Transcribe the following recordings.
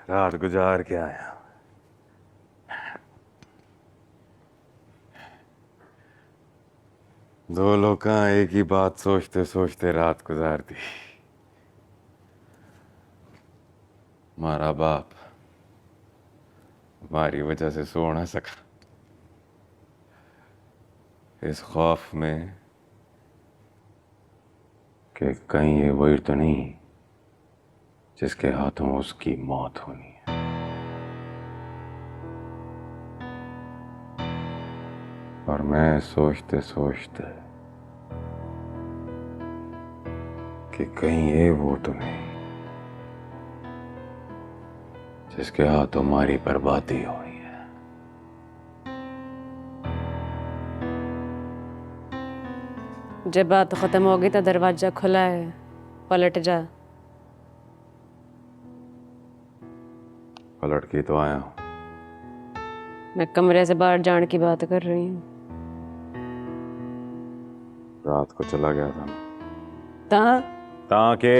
रात गुजार के आया। दो लोग एक ही बात सोचते सोचते रात गुजार दी। हमारा बाप हमारी वजह से सो ना सका, इस खौफ में कि कहीं ये वही तो नहीं जिसके हाथों उसकी मौत होनी है। और मैं सोचते सोचते कि कहीं ये वो तो नहीं जिसके हाथों हमारी बर्बादी होनी है। जब बात खत्म होगी तो दरवाजा खुला है, पलट जा। पलट के तो आया हूं। मैं कमरे से बाहर जाने की बात कर रही हूँ। रात को चला गया था ता ताके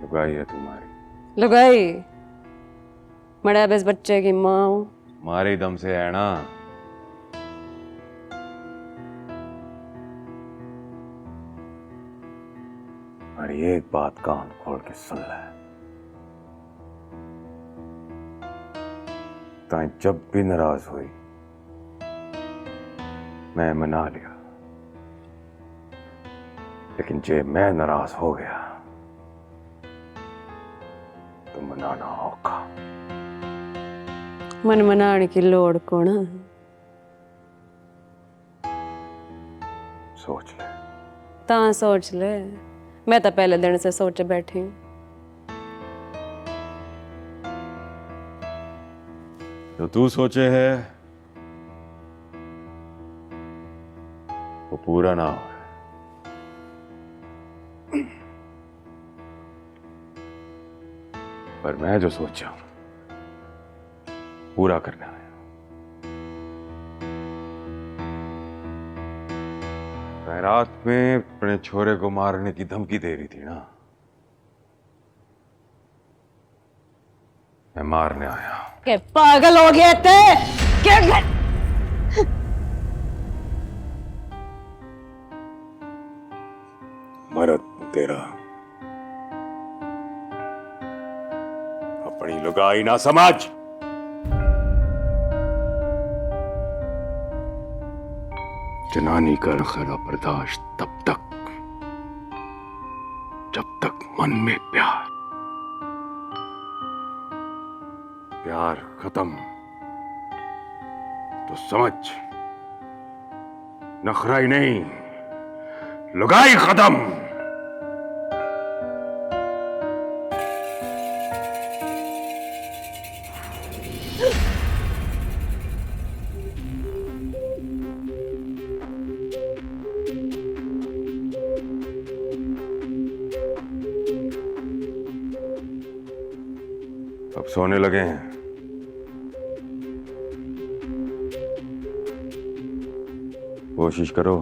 लुगाई है तुम्हारी। लुगाई मड़ा बस बच्चे की माँ हूँ। हमारे दम से है ना। और एक बात कान खोल के सुन ले, ताई जब भी नाराज हुई मैं मना लिया, लेकिन जे मैं नाराज हो गया तो मनाना होगा। मन मनाने की लोड़ को ना। सोच ले। ता सोच ले, मैं तो पहले दिन से सोचे बैठी हूँ। जो तू सोचे है वो पूरा ना हो। पर मैं जो सोचा पूरा करना है। रात में अपने छोरे को मारने की धमकी दे रही थी ना, मैं मारने आया। के पागल हो गया थे क्या? मरद तेरा अपनी लुगाई ना समझ। जनानी का नखरा बर्दाश्त तब तक जब तक मन में प्यार खत्म तो समझ, नखरा ही नहीं लुगाई खत्म। अब सोने लगे हैं। कोशिश करो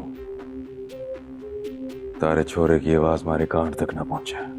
तारे छोरे की आवाज हमारे कान तक ना पहुंचे।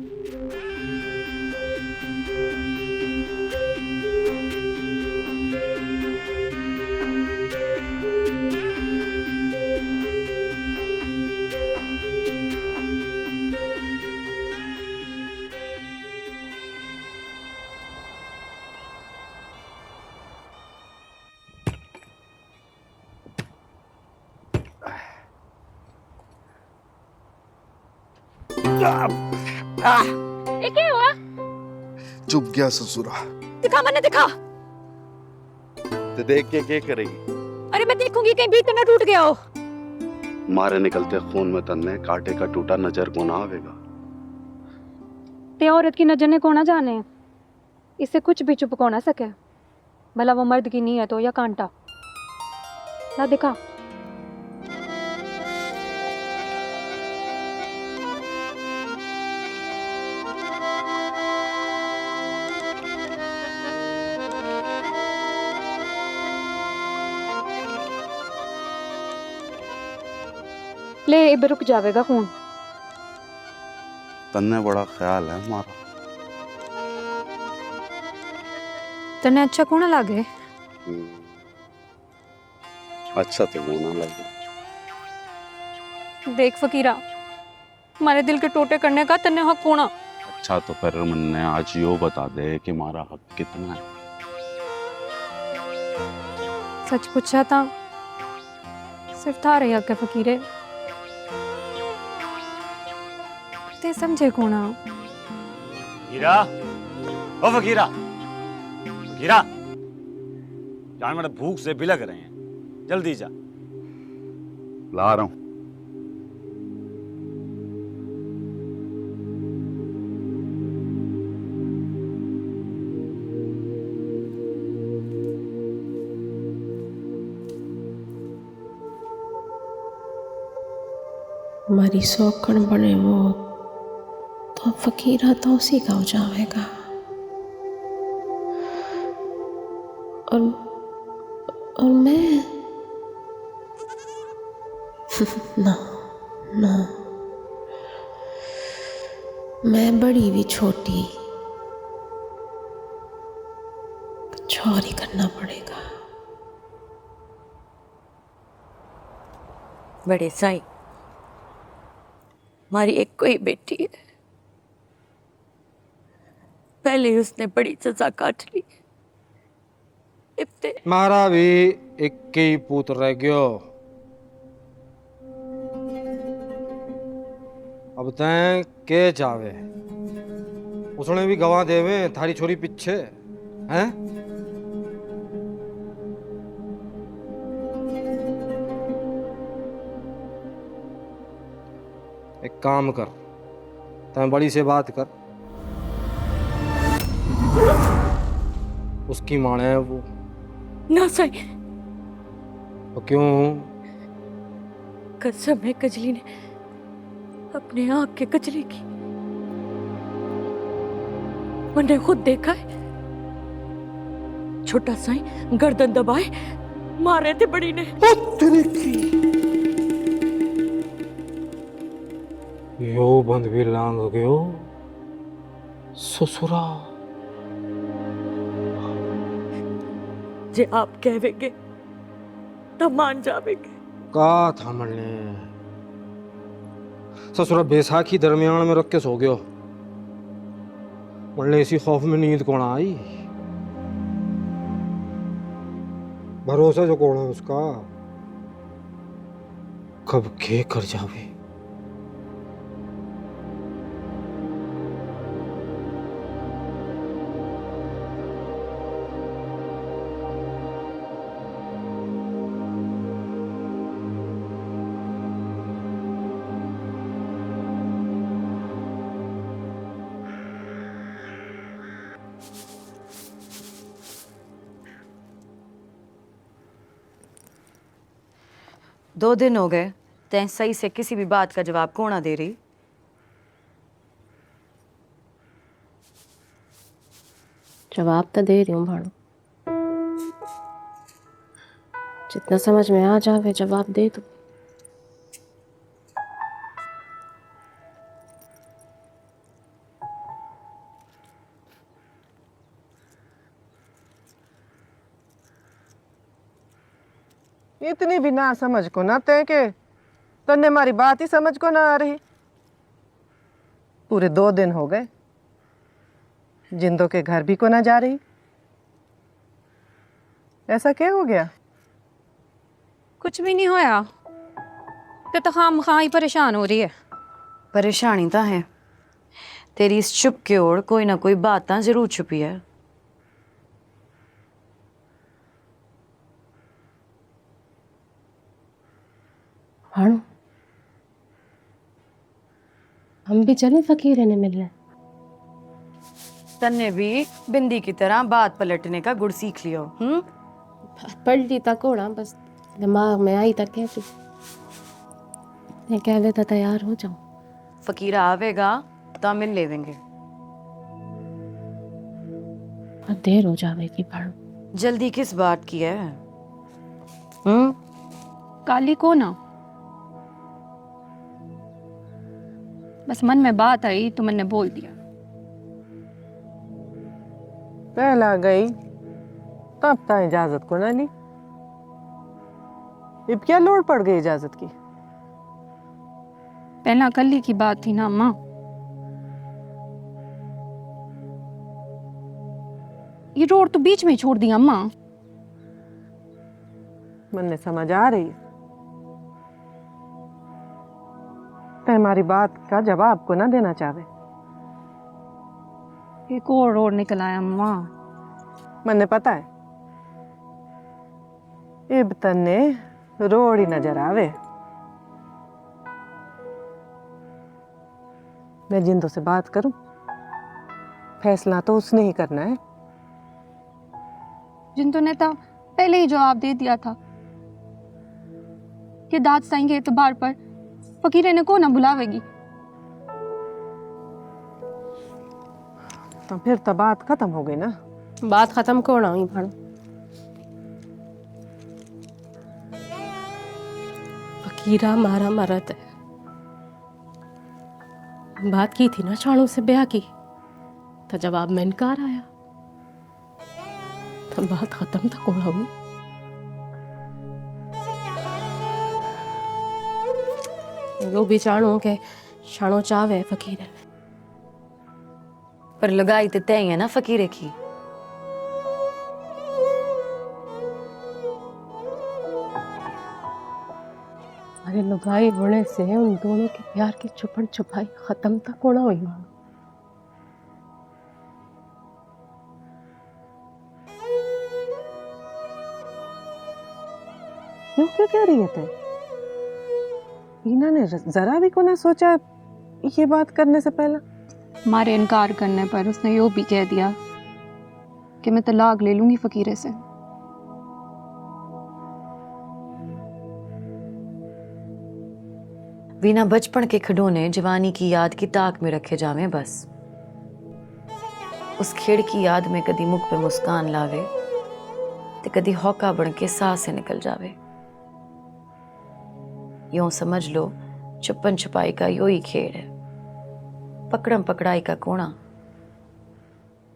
ये क्या हुआ? चुप गया ससुरा। दिखा, मैंने दिखा। ते देख के क्या करेगी? अरे मैं देखूंगी कहीं बीच ना टूट गया हो। मारे निकलते खून में तन्ने कांटे का टूटा नजर को ना आवेगा। ते औरत की नजर ने को ना जाने, इससे कुछ भी चुप को ना सके, भला वो मर्द की नीयत हो या कांटा। ना दिखा। ले इब रुक जाएगा खून। तन्ने बड़ा ख्याल है हमारा। तने अच्छा कौन लागे? अच्छा तो होना लगे। देख फकीरा, हमारे दिल के टोटे करने का तने हक कोना। अच्छा तो फिर मैंने आज यो बता दे कि हमारा हक कितना है। सच पूछा था सिर्फ था रही हक है फकीरे। ते समझे कोना। फकीरा, ओ फकीरा, फकीरा, जान मेरे भूख से बिलक रहे हैं, जल्दी जा। ला रहा हूँ। मारी सौकण बने वो तो फकीरा तो उसी का हो जाएगा। और मैं ना ना, मैं बड़ी भी छोटी, कुछ और ही करना पड़ेगा। बड़े साईं, हमारी एक कोई बेटी है, पहले ही उसने बड़ी सजा काट ली। इब्ते मारा भी एक ही पुत्र रह गयो। अब तैं के जावे, उसने भी गवा देवे थारी छोरी पीछे हैं। एक काम कर, तैं बड़ी से बात कर, उसकी माँ है वो। ना साईं, तो क्यों? कसम है कजली ने अपने आँख के कजली की, मैंने खुद देखा है। छोटा साईं गर्दन दबाए मार रहे थे बड़ी ने। यो बंद भी लांग गयो ससुरा। जे आप कहेंगे तो मान जावेंगे। का था मरने ससुरा बैसाखी दरमियान में रख के सो गयो। मरने इसी खौफ में नींद कौन आई। भरोसा जो कौन है उसका, कब के कर जावे। दो दिन हो गए, तैं सही से किसी भी बात का जवाब कौन ना दे रही। जवाब तो दे रही हूँ भाड़ू, जितना समझ में आ जावे जवाब दे दो। इतनी भी ना समझ को ना ते के तन्ने हमारी बात ही समझ को ना आ रही। पूरे 2 दिन हो गए, जिंदों के घर भी को ना जा रही। ऐसा क्या हो गया? कुछ भी नहीं होया, तो खाम खा ही परेशान हो रही है। परेशानी तो है, तेरी इस चुप के ओर कोई ना कोई बात ना जरूर छुपी है। भाड़ू, हम भी चले फकीर ने मिलने। तन्ने भी बिंदी की तरह बात पलटने का गुड़ सीख लियो। पढ़ ली तक होना, बस दिमाग में आई तक कहती कहवे तो तैयार हो जाओ। फकीरा आवेगा तो मिल लेवेंगे। अब देर हो जाएगी भाड़ू। जल्दी किस बात की है? काली को ना बस मन में बात आई तो मैंने बोल दिया। पहला गई तब ता इजाजत को ना ली, अब क्या लोड़ पड़ गई इजाजत की? पहला कल ही की बात थी ना अम्मा। ये रोड तो बीच में ही छोड़ दिया अम्मा। मन ने समझ आ रही है, ते हमारी बात का जवाब को ना देना चाहे। एक और रोड निकल आया अम्मा। मन ने पता है इब तन्ने रोड ही नजर आवे। मैं जिंदों से बात करूं, फैसला तो उसने ही करना है। जिंदो ने तो पहले ही जवाब दे दिया था कि दाद साईं के एतबार पर फकीरे ने को ना बुलावेगी। तो फिर तो बात खत्म हो गई ना। बात खत्म कौन हुई भाण? फकीरा मारा मरत है। बात की थी ना शाणू से ब्याह की, तो जवाब में इनकार आया, तो बात खत्म तो कौन हुई? वो भी चाणू के शाणू चावे फकीरे, पर लगाई तो तय है ना फकीरे की। अरे लुगाई होने से उन दोनों के प्यार की छुपन छुपाई खत्म तक होना हुई। क्यों क्या कह रही है तू? हीना ने जरा भी को ना सोचा ये बात करने से पहले? हमारे इनकार करने पर उसने यो भी कह दिया कि मैं तलाक ले लूंगी फकीरे से। वीना बचपन के खिडौने जवानी की याद की ताक में रखे जावे बस। उस खेड़ की याद में कदी मुख पे मुस्कान लावे ते कदी हौका बन के सांस से निकल जावे। यूं समझ लो छुपन छुपाई का यो ही खेड़ है, पकड़म पकड़ाई का कोना।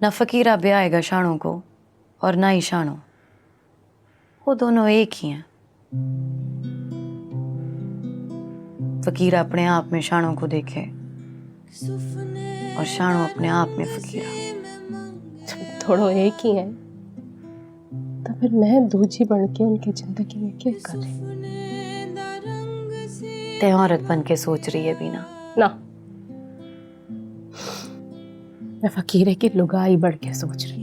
ना फकीरा ब्याएगा शाणों को और ना ही शाणो, वो दोनों एक ही हैं। फकीरा अपने आप में शाणों को देखे और शाणो अपने आप में फकीरा। थोड़ो एक ही है, तो फिर मैं दूजी बन के उनकी जिंदगी में क्या कर रही? ते औरत बन के सोच रही है बीना। ना, मैं फकीरे की लुगाई बढ़ के सोच रही।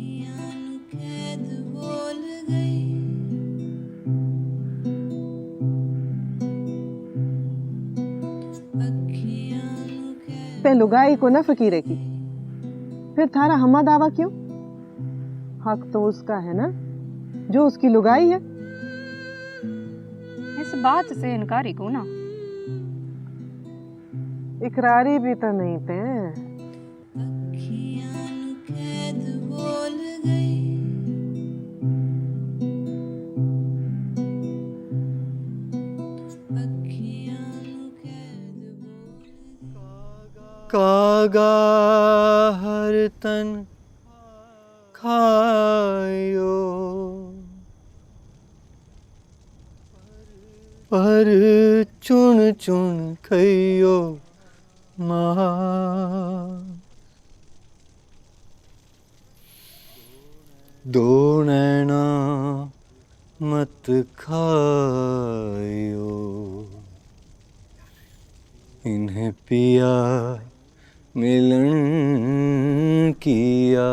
पे लुगाई को ना फकीरे की, फिर थारा हमा दावा क्यों? हक तो उसका है ना जो उसकी लुगाई है। इस बात से इनकारी को ना। इकरारी भी तो नहीं थे। कागा हर तन खायो पर चुन चुन खइयो माँ। दो नैना मत खायो इन्हें पिया मिलन किया।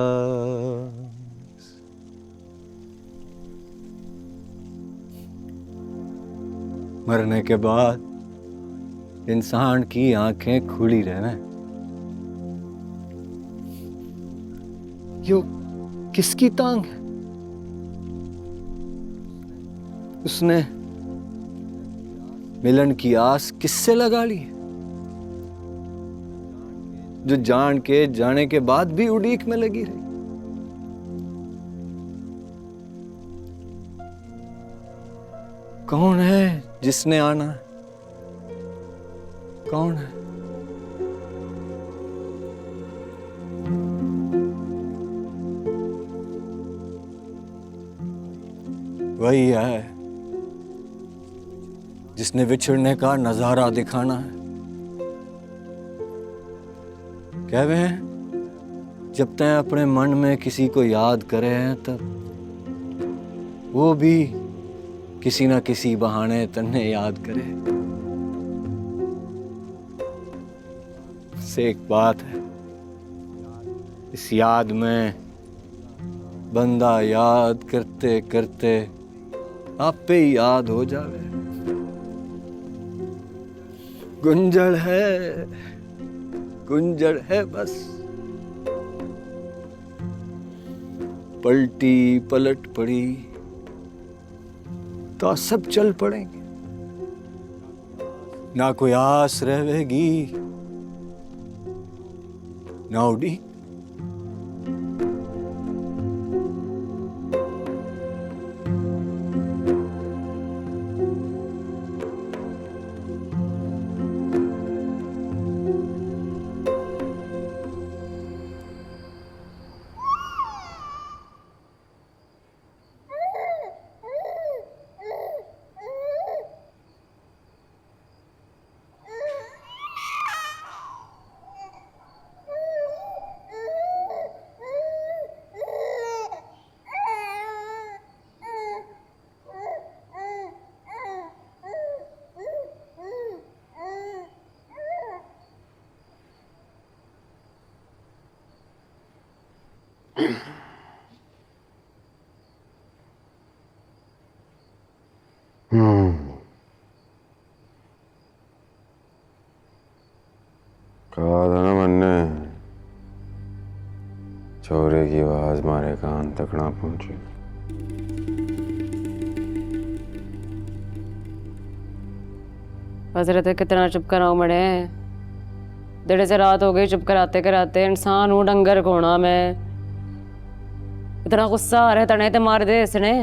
मरने के बाद इंसान की आंखें खुली रहना। यो किसकी टांग है? उसने मिलन की आस किससे लगा ली है, जो जान के जाने के बाद भी उड़ीक में लगी रही? कौन है जिसने आना है? कौन है? वही है जिसने बिछड़ने का नजारा दिखाना है। कहवे हैं जब तक अपने मन में किसी को याद करे हैं तब वो भी किसी ना किसी बहाने तन्ने याद करे। से एक बात है, इस याद में बंदा याद करते करते आप पे ही याद हो जावे। गुंजड़ है बस, पलटी पलट पड़ी तो सब चल पड़ेंगे, ना कोई आस रहेगी ना उड़ी। कहा था ना मन्ने, छोरे की आवाज मारे कान तक ना पहुंची। हजरत कितना चुप कराऊं मड़े, देड़े से रात हो गई चुप कराते कराते। इंसान हूँ डंगर कोना मैं, इतना गुस्सा आ रहा है तने ते मार दे इसने।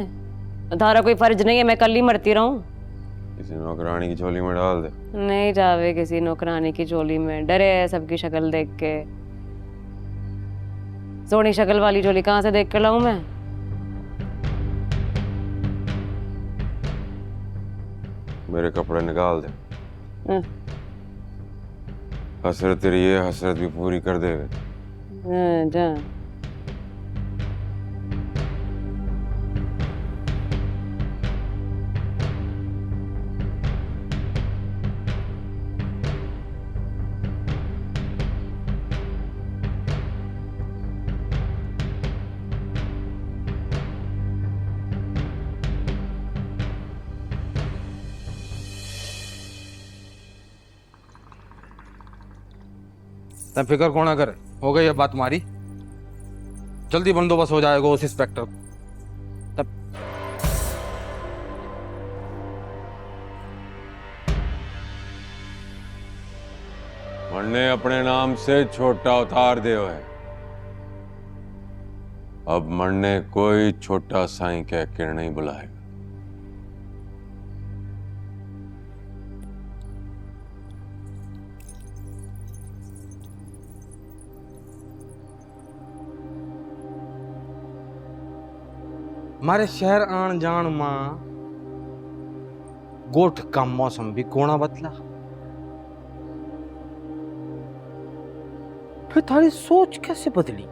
धारा कोई फर्ज नहीं है मैं कल ही मरती रहूं। किसी नौकरानी की झोली में डाल दे। नहीं जावे किसी नौकरानी की झोली में, डरे है सबकी शक्ल देख के। सोनी शक्ल वाली झोली कहाँ से देख कर लाऊं मैं? मेरे कपड़े निकाल दे। हाँ। हसरत तेरी ये हसरत भी पूरी कर देवे। हाँ, जा। तब फिक्र कौन करे, हो गई अब बात मारी, जल्दी बंदोबस्त हो जाएगा उस इंस्पेक्टर। तब मन्ने अपने नाम से छोटा उतार दे है। अब मन्ने कोई छोटा साईं कह के नहीं बुलाएगा। हमारे शहर आन जान मां गोठ का मौसम भी कोना बदला, फिर थारी सोच कैसे बदली?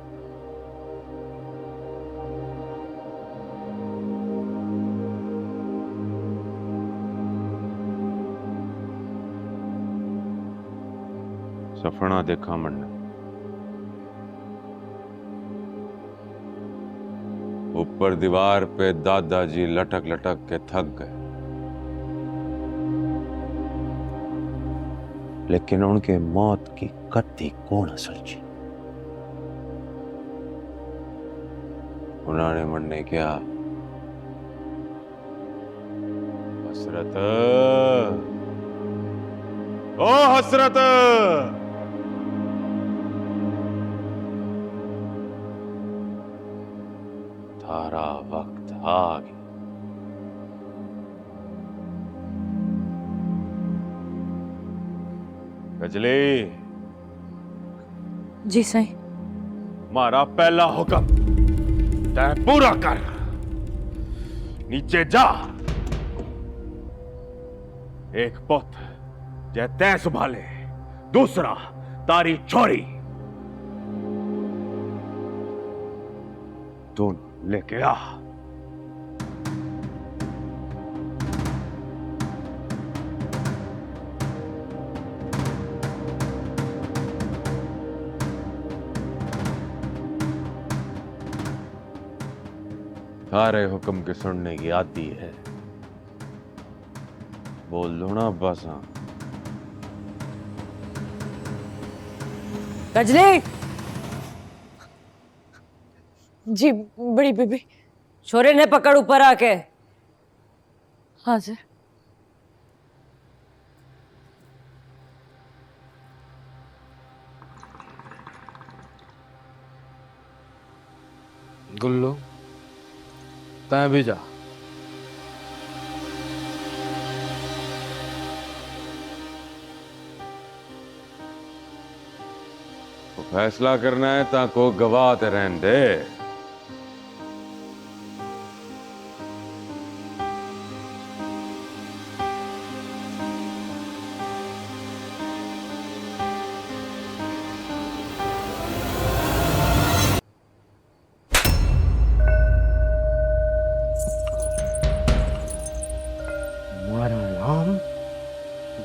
सपना देखा मन्ने, ऊपर दीवार पे दादाजी लटक लटक के थक गए, लेकिन उनके मौत की कत्ती कौन सुलझी। उन्होंने मन्ने क्या, हसरत ओ हसरत, थारा वक्त आ गया। गजली, जी सही। मारा पहला हुक्म तय पूरा कर। नीचे जा। एक पुत जै तै संभाले, दूसरा तारी छोरी। दोनों लेके आ। सारे हुक्म के सुनने की आती है, बोल लो ना बस। हाँ, कजली जी बड़ी बीबी। छोरे ने पकड़ ऊपर आके। हाँ सर। गुल्लू तैं भी जा। तो फैसला करना है ता को गवाह ते रहन दे। हमारा नाम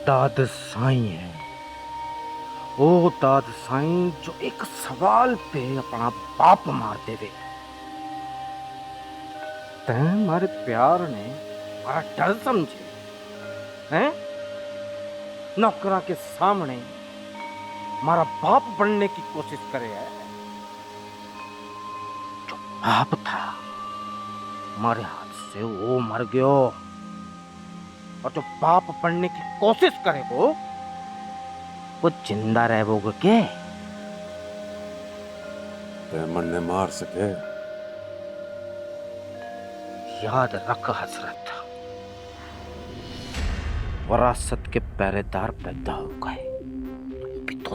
दाद साईं है। वो दाद साईं जो एक सवाल पे अपना बाप मार देवे। तैं हमारे प्यार ने हमारा डर समझे हैं? नौकरा के सामने हमारा बाप बनने की कोशिश करे है। जो बाप था हमारे हाथ से वो मर गयो, और जो बाप बनने की कोशिश करेगो वो जिंदा रहेगो के? ते मन ने मार सके। याद रख हजरत, वरासत के पहरेदार पैदा हो गए भी तो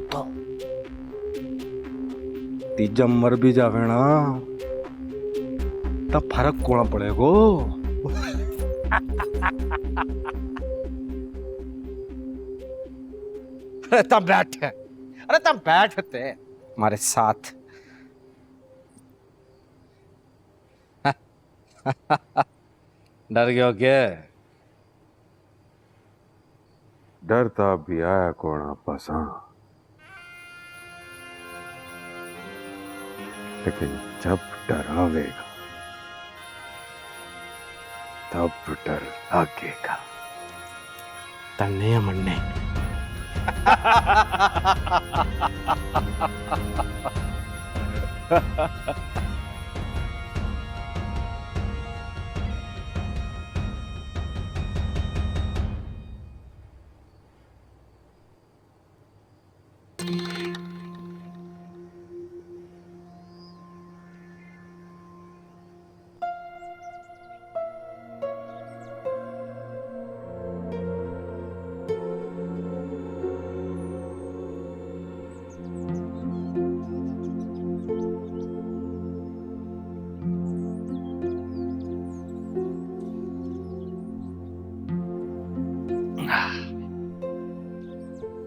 तीजा मर भी जावे ना तब फर्क कौन पड़ेगो? अरे तब बैठ, अरे तब बैठते हमारे साथ। डर गयो क्या? डरता भी आया कौन आपस। हाँ, लेकिन जब डरावेगा तब डर लगेगा। तन्ने मन्ने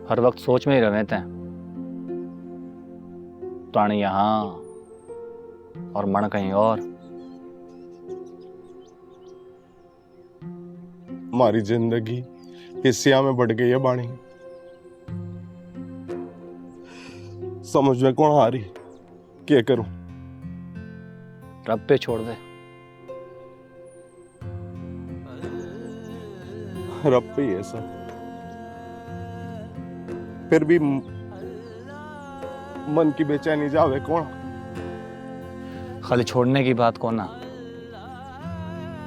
हर वक्त सोच में ही रहे थे। ताणी यहाँ और मन कहीं और। हमारी जिंदगी हिस्सिया में बढ़ गई है बाणी। समझ में कौन आ रही, क्या करूं? रब पे छोड़ दे। रब पे ही है सब। फिर भी मन की बेचैनी जावे कौन? खाली छोड़ने की बात कौन ना,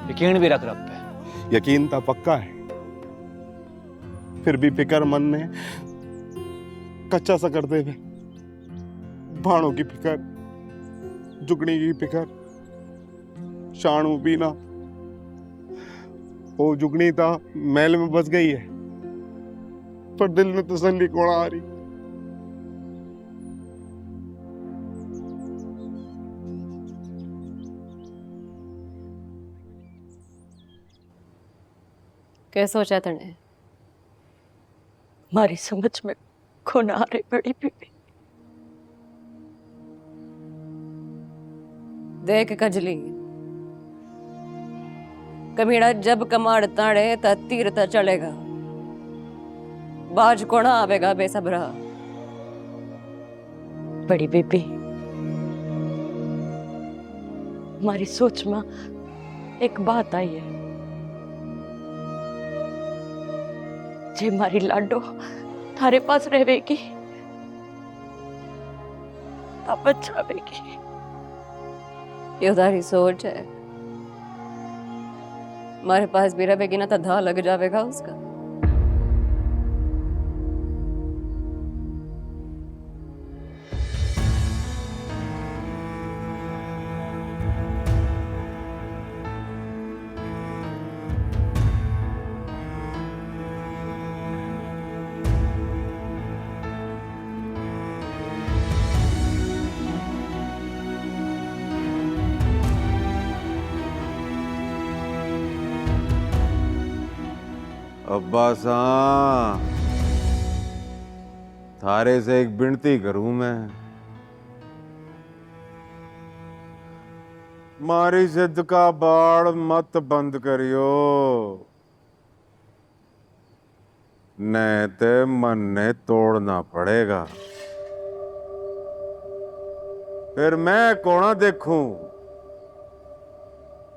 यकीन भी रख रब पे। यकीन तो पक्का है, फिर भी फिकर मन ने कच्चा सा कर दे। भाणों की फिकर, जुगनी की फिकर, शाणू भी ना। वो जुगनी था महल में बस गई है, पर दिल में तसल्ली कौन आ रही? क्या सोचा तने? हमारी समझ में को ना आ रही बड़ी बीबी। देख कजली, कमीड़ा जब कमाड़ ताड़े ता तीरता चलेगा, बाज कोना आवेगा बेसब्रा। बड़ी बीबी, हमारी सोच में एक बात आई है। जे मारी लाडो थारे पास रहेगी तब बचावेगी। ये उधारी सोच है, हमारे पास भी रहेगी ना तो धा लग जाएगा उसका। अब्बास थारे से एक विनती करूं मैं। मारी जिद का बाड़ मत बंद करियो, नहीं ते मन ने तोड़ना पड़ेगा। फिर मैं कौन देखूं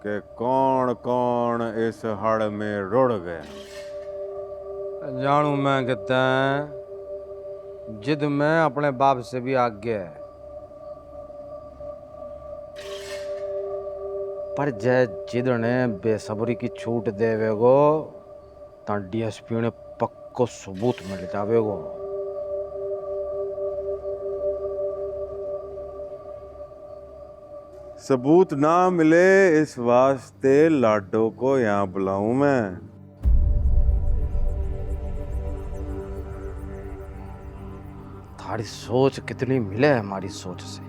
कि कौन कौन इस हड़ में रुड़ गया। जानू मैं कहता जिद में अपने बाप से भी आगे है, पर जय जिद ने बेसब्री की छूट देवेगो ता डीएसपी ने पक्को सबूत मिल जावेगो। सबूत ना मिले इस वास्ते लाडो को यहां बुलाऊं मैं। थारी सोच कितनी मिले है हमारी सोच से,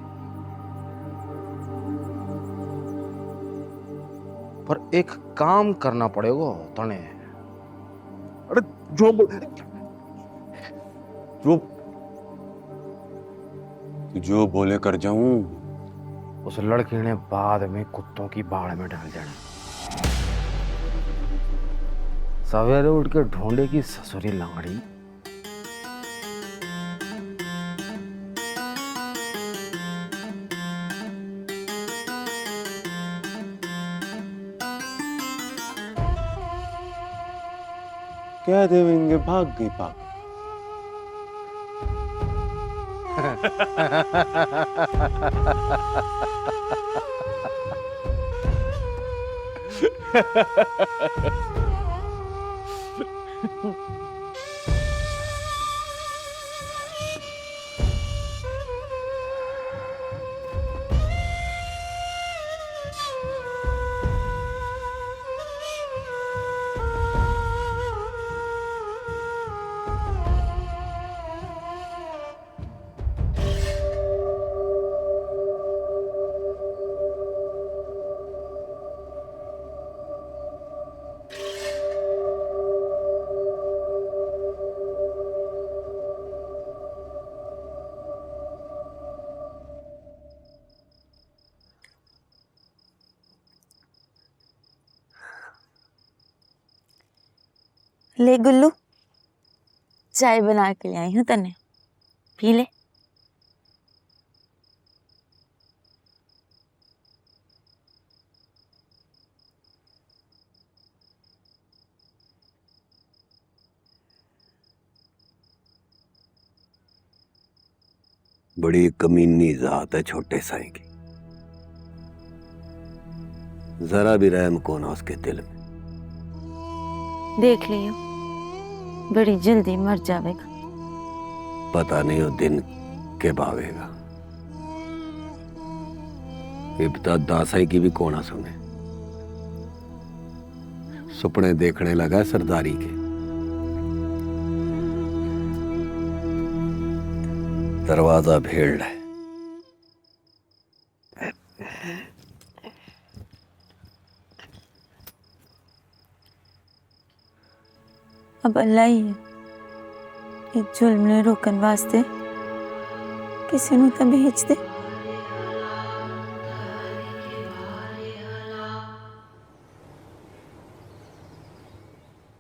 पर एक काम करना पड़ेगा तने। अरे जो बोले कर जाऊं। उस लड़की ने बाद में कुत्तों की बाड़ में डाल जाना। सवेरे उठ के ढूंढे की ससुरी लंगड़ी। क्या देवेंगे भाग गई भाग। ले गुल्लू, चाय बना के ले आई हूँ तने, पी ले। बड़ी कमीनी जात है छोटे साई की, जरा भी रहम को ना उसके दिल में। देख लियो, बड़ी जल्दी मर जाएगा। पता नहीं वो दिन के भावेगा। इब्ता दासाई की भी कोना सुने, सुपने देखने लगा सरदारी के। दरवाजा भेड़ है। अब अल्लाह ही है ये जुल्म ने रोकन वास्ते किसी नूं तां भेज दे।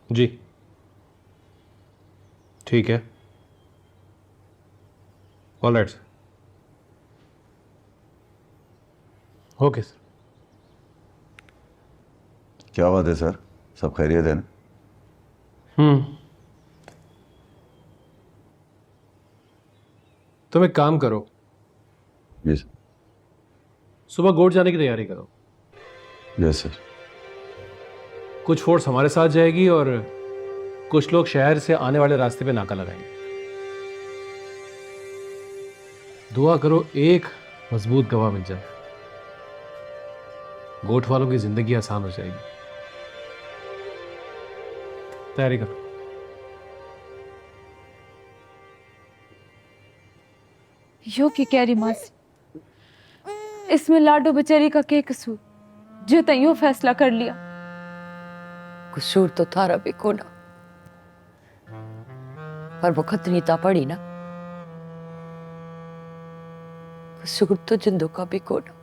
जी ठीक है, all right sir. Okay sir. क्या बात है सर, सब खैरियत है ना? तुम एक काम करो, जी सर। सुबह गोट जाने की तैयारी करो। Yes sir. कुछ फोर्स हमारे साथ जाएगी और कुछ लोग शहर से आने वाले रास्ते पे नाका लगाएंगे। दुआ करो एक मजबूत गवाह मिल जाए, गोट वालों की जिंदगी आसान हो जाएगी। तैयारी करो। यो की कह रही मासी, इसमें लाडो बेचारी का क्या कसूर जो तैयो फैसला कर लिया? कसूर तो थारा भी कोना, पर वो खतनी ता पड़ी ना। कसूर तो जिंदों का भी कोना,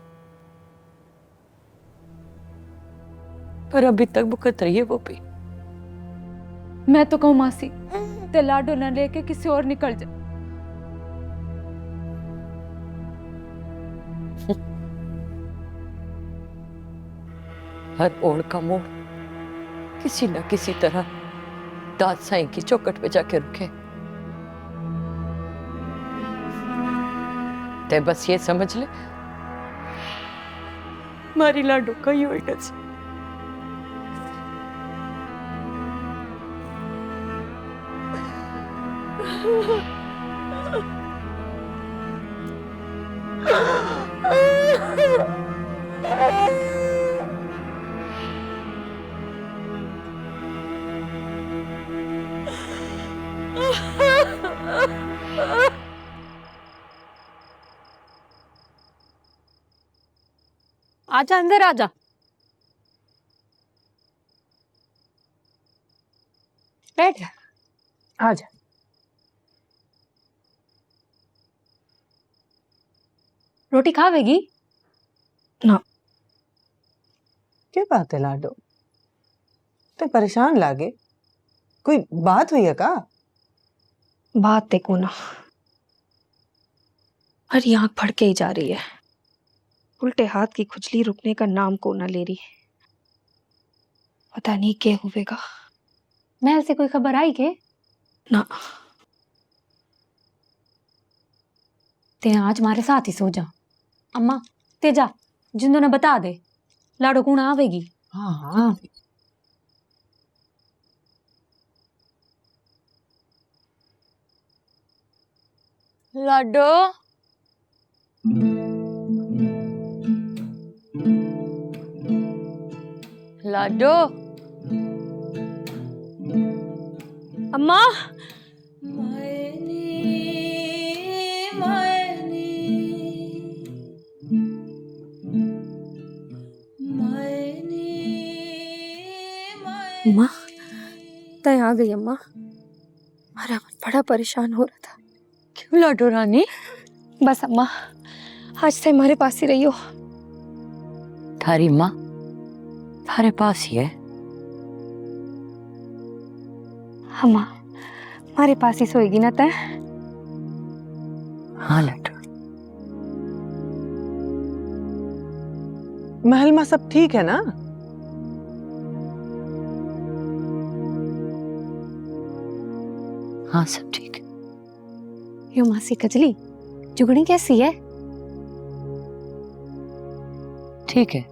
पर अभी तक भुगत रही है वो भी। मैं तो कहूँ मासी, ते लाडो न लेके किसी और निकल जा। हर ओढ़ का मोड़ किसी न किसी तरह दाद साईं की चौकट पे जाके रुके। ते बस ये समझ ले, मारी लाडो का ही उल्टा से। आजा अंदर आजा। बैठ आजा। रोटी खावेगी ना? क्या बात है लाडो, ते परेशान लागे, कोई बात हुई है का? बात देखो ना, हर आंख फड़के ही जा रही है। उल्टे हाथ की खुजली रुकने का नाम को ना ले रही। पता नहीं क्या होवेगा। महल से कोई खबर आई के? ना। ते आज हमारे साथ ही सो जा। अम्मा ते जा, जिंदो ने बता दे लाडो कौन आवेगी। हाँ हाँ। लाडो लाडो। अम्मा अम्मा तय आ गई। अम्मा हमारा मन बड़ा परेशान हो रहा था। क्यों लाडो रानी? बस अम्मा आज से हमारे पास ही रही हो। थारी माँ थारे पास ही है। अम्मा हमारे पास ही सोएगी ना तय? हाँ लाडो। महल में सब ठीक है ना? हाँ सब ठीक है। यो मासी कजली, जुगनी कैसी है? ठीक है,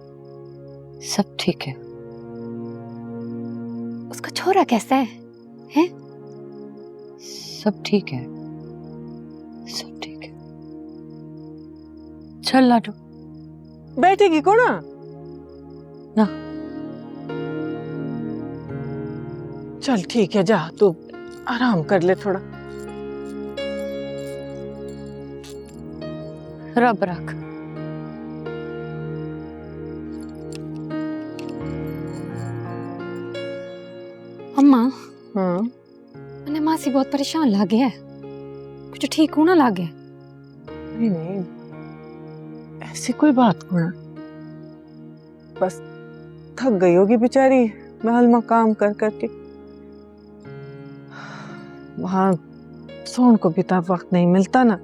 सब ठीक है। उसका छोरा कैसा है? हैं? सब ठीक है, सब ठीक है। चल लाडो। बैठेगी को ना? ना। चल ठीक है, जा तू आराम कर ले थोड़ा। रब रख। अम्मा हाँ मैंने मासी बहुत परेशान लागे है, कुछ ठीक होना लागे। नहीं नहीं, ऐसी कोई बात होना, बस थक गई होगी बेचारी महल में काम कर करके। वहाँ सोन को भी तो वक्त नहीं मिलता ना,